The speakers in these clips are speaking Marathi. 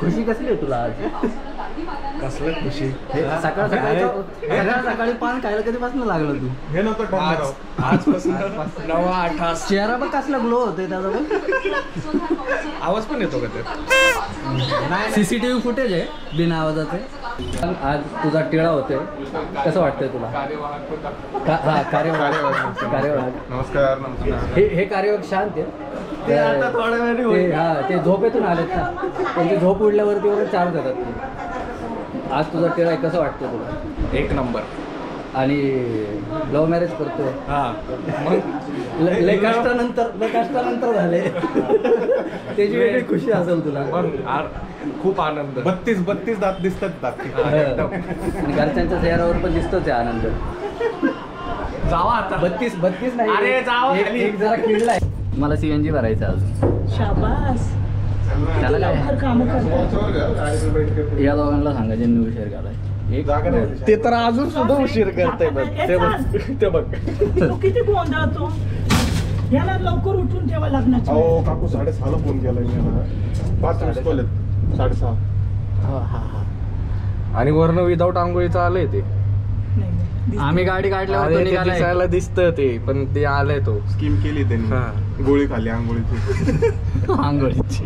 खुशी कसली आहे तुला आज? कसलं खुशी? सकाळ सकाळी पान खायला कधीपासून लागलं तू? हे नव्हतं आजपासून 9-8 चेहरा बघ कसला ग्लो होतोय त्याचा बघ. आवाज पण येतो का ते? CCTV फुटेज आहे बिना आवाजाचे. आज तुझा टिळा होतोय, कसं वाटतंय तुला? कार्यवाहक नमस्कार. हे कार्यवाहक शांत आहे. ते झोपेतून आलेत ना, त्यांची झोप उडल्यावरती वगैरे चार्ज होतात ते. आज तुझा टिळा आहे, कसं वाटतं तुला? एक नंबर. आणि लव्ह मॅरेज करतोय. मग लय कष्टानंतर झाले. त्याची वेगळी खुशी असेल तुला. खूप आनंद. 32 दात दिसतात. आणि घरच्यांच्या चेहऱ्यावर पण दिसतोच आहे आनंद. जावा आता. 32 नाही. अरे जावा. एक जरा किडलाय. मला CNG भरायचं अजून. शाबास. त्याला काय काम करतो. या दोघांना सांगा ज्यांनी उशीर केलाय. ते तर अजून सुद्धा उशीर करताय. ते बघ तू किती गोंधळतो. याला लवकर उठून ठेवा लग्नाच्या. हो काकू 6:30 ला फोन केलाय मी. 5 मिनिट बोलत 6:30. आणि वर्ण विदाऊट आंघोळीचं आलंय ते. आम्ही गाडी काढल्यावर दिसायला दिसतं ते, पण ते आलंय. तो स्कीम केली त्यांनी. गोळी खाल्ली आंघोळीची. आंघोळीची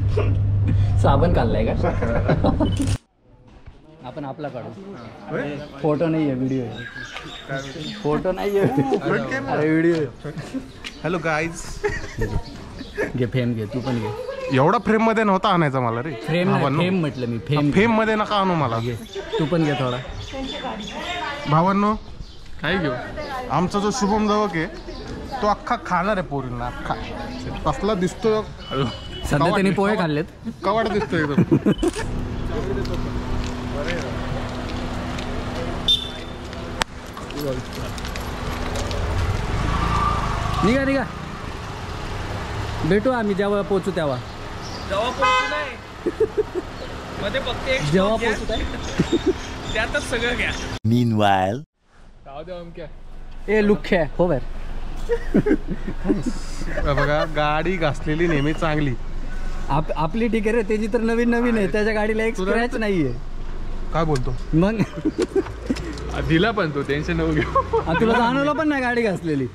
साबण खाल्लाय का? आपण आपला काढू. फोटो नाही आहे, व्हिडिओ आहे. फोटो नाही आहे, अरे व्हिडिओ. Hello guys. घे फेम, घे तू पण घे. एवढा फ्रेम मध्ये नव्हता आणायचा मला रे. फेम म्हटलं मी. फेम मध्ये नका आणू मला. घे तू पण घे थोडा. भावांनो काय घेऊ? आमचा जो शुभम जवक आहे तो अख्खा खाणार आहे पोरींना. अख्खा कसला दिसतो. सध्या त्यांनी पोहे खाल्लेत. कवाड दिसतोय एकदम. निघा भेटू आम्ही जेव्हा पोहोचू तेव्हा. जेव्हा पोहोचू त्यातच सगळं घ्या. Meanwhile, लुख्या हो बाहेर. बघा गाडी घासलेली नेहमी चांगली. आपली ठीक आहे रे, त्याची तर नवीन आहे. त्याच्या गाडीला एक स्क्रॅच नाहीये. काय बोलतो मग? दिला पण तो टेन्शन नको घेऊ. तुला जाणवलं पण नाही गाडी घासलेली.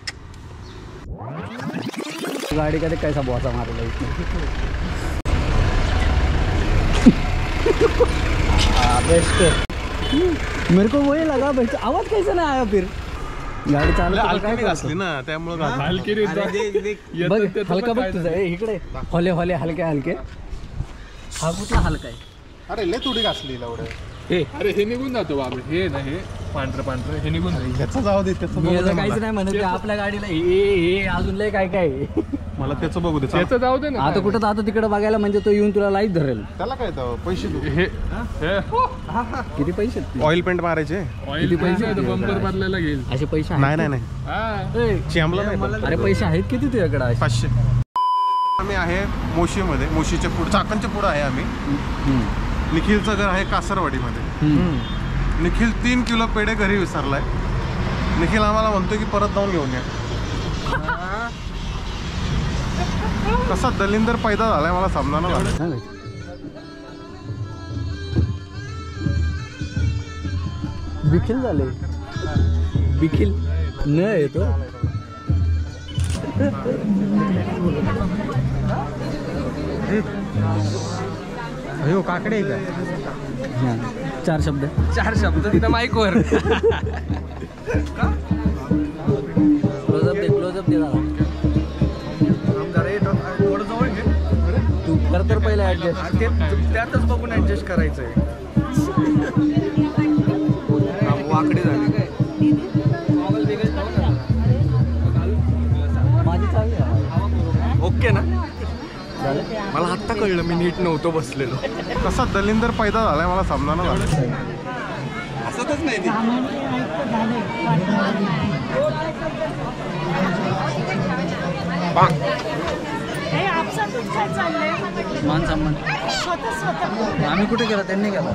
गाड़ी का कैसा बोसा मारेगा इसमें। मेरे को वही लगा भाई, आवाज कैसे ना आया फिर गाडी चालू घासली ना त्यामुळे हलका बघ तुझा इकडे होले होले हलके हलके हा कुठला हलका आहे अरे लय थोडी घासली एवढं अरे हे निघून जातो बाबा हे ना हे पांढरं पांढरं हे निघून ह्याचं जाऊ दे त्याचं काहीच नाही म्हणत आपल्या गाडीला हे अजून लय काय काय मला त्याचं बघू दे त्याचं जाऊ दे ना आता कुठं जातो तिकडे बघायला म्हणजे तो येऊन तुला लाईट धरेल त्याला काय पैसे हे किती पैसे ऑइल पेंट मारायचे किती पैसे बंपर बदलायला घेईल असे पैसे नाही नाही नाही चॅम्बला नाही अरे पैसे आहेत किती तुझ्याकडे 500 आम्ही आहे मोशीमध्ये मोशीच्या पुढे चाकणच्या पुढे आहे आम्ही निखिलचं घर आहे कासरवाडीमध्ये निखिल 3 किलो पेढे घरी विसरलाय निखिल आम्हाला म्हणतोय की परत जाऊन घेऊन या कसा दलिंदर पैदा झालाय मला समजायला लागलं बिखिल झाले बिखिल न येतो अयो काकडे का 4 शब्द तिथं माईकवर क्लोजअप दे तू कर तर पहिला ऍडजस्ट त्यातच बघून ऍडजस्ट करायचंय वाकडे झाले माझी चालली ओके ना मला आत्ता कळलं मी नीट नव्हतो बसलेलो कसा दलिंदर पैदा झालाय मला समजायला लागलं असतच नाही मान सन्मान आम्ही कुठे गेला त्यांनी गेला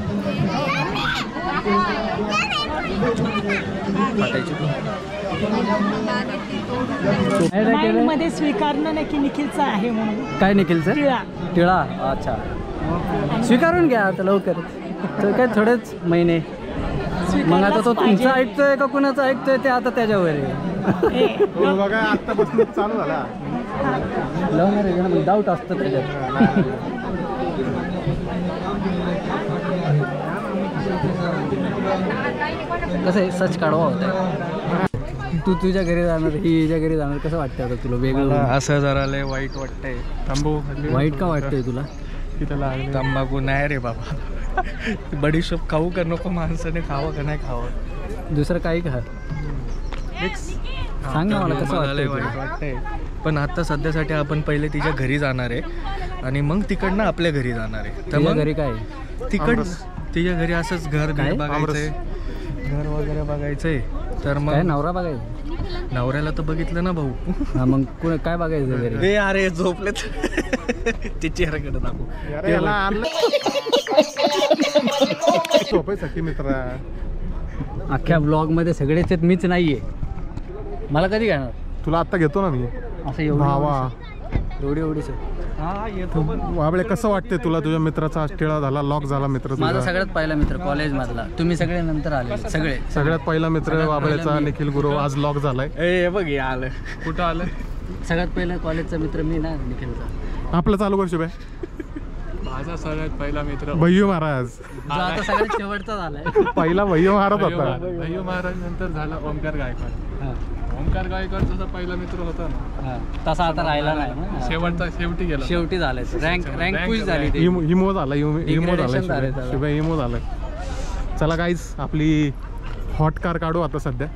मध्ये स्वीकारणं नाही की निखिलचा आहे म्हणून काय निखिलचं टिळा टिळा अच्छा स्वीकारून घ्या आता लवकर. तर काय थोडेच महिने. मग आता तो तुमचं ऐकतोय का कुणाचं ऐकतोय ते आता त्याच्यावर आहे. हो बघा आत्तापासून चालू झाला. लव्ह मॅरेज डाऊट असतं त्याच्यात. कसं आहे सच काढवा होता. तू तुझ्या घरी जाणार ही हिच्या घरी जाणार कसं वाटतं आता तुला वेगळं. असं जरा लय वाईट वाटतंय. तंबू वाईट का वाटतंय तुला. तंबाखू नाही रे बाबा. बडीशोप खाऊ का नको माणसाने खावं का नाही खावं. दुसरं काही खा सांग ना मला कसं वाईट वाटतंय. वाटतंय. पण आता सध्यासाठी आपण पहिले तिच्या घरी जाणार आहे आणि मग तिकडनं आपल्या घरी जाणार आहे. तर मग घरी काय तिच्या घरी असंच घर बघायचंय. घर वगैरे बघायचंय. तर मग नवरा बघायचा. नवऱ्याला तर बघितलं ना भाऊ. हा मग काय बघायचं घरी. अरे झोपलेत. ते चेहऱ्याकडे दाखवू. सखी मित्र अख्ख्या ब्लॉग मध्ये सगळेच आहेत मीच नाहीये. मला कधी घेणार. तुला आत्ता घेतो ना मी. असं भावा एवढीच. वाबळे कसं वाटते तुला. तुझ्या मित्राचा टिळा झाला लॉक झाला मित्र. माझा सगळ्यात पहिला मित्र कॉलेज मधला. तुम्ही सगळे नंतर आले. सगळ्यात पहिला मित्र वाबळेचा निखिल गुरु आज लॉक झालाय. ए बघ आलं. कुठं आलं. सगळ्यात पहिला कॉलेजचा मित्र मी ना निखिलचा. आपलं चालू कर शुभे. माझा सगळ्यात पहिला मित्र भैयू महाराज. जो आता सगळ्यात शेवटचा झालाय. पहिला भैयू महाराज होता. भैयू महाराज नंतर झाला ओमकार गायकवाड. ओमकार गायकवाड जसा पहिला मित्र होता ना तसा आता राहिला नाही. शेवटी गेला. शेवटी झालाय. रँक पुश झाली. इमो झाला. इमो झालाय शुभे. इमो झालाय. चला गाईज आपली हॉट कार काढू आता सध्या.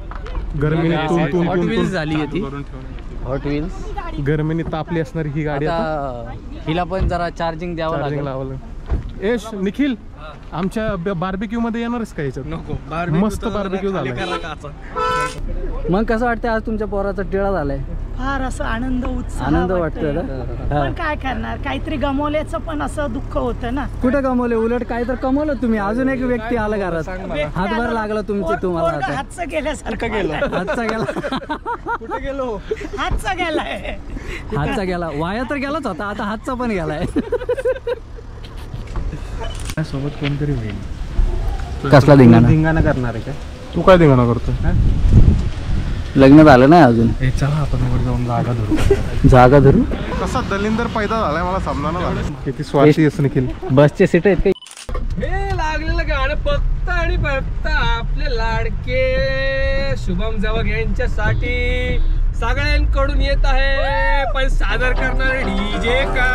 गरमीने हॉट व्हील्स झाली ती. हॉट व्हील्स गरमीने तापली असणारी ही गाडी. आता हिला पण जरा चार्जिंग द्यावं लागेल. लावलं. एश निखिल आमच्या बार्बिक्यू मध्ये येणारच का याच्यात. नको. मस्त बार्बिक्यू झाला. मग कसं वाटतं आज तुमच्या पोराचा टिळा झालाय. फार असं आनंद उत्साह आनंद वाटतोय ना. पण काय करणार काहीतरी गमावल्याचं पण असं दुःख होतं ना. कुठं कमवले. उलट काय तर कमवलं तुम्ही. अजून एक व्यक्ती आला घरात. हातभार लागला तुम्हाला आता. हातचं गेल्यासारखं गेलं. हातचा गेला. कुठे गेलो. हातचा गेलाय. हातचा गेला. वाया तर गेलाच होता. आता हातचा पण गेलाय. सोबत कोणतरी होईल. कसला धिंगाणा करणार आहे का. तू काय धिंगाणा करतो. लग्न झालं नाही अजून. चला आपण वर जाऊन जागा धरू. जागा धरू. कसा दलिंदर पैदा झालाय मला समजा झालं. किती स्वार्थी असं निखिल. बसचे सीट आहेत काही. हे लागलेलं गाणं फक्त आणि फक्त आपले लाडके शुभम जवळ यांच्यासाठी सगळ्यांकडून येत आहे. पण सादर करणारे डीजे का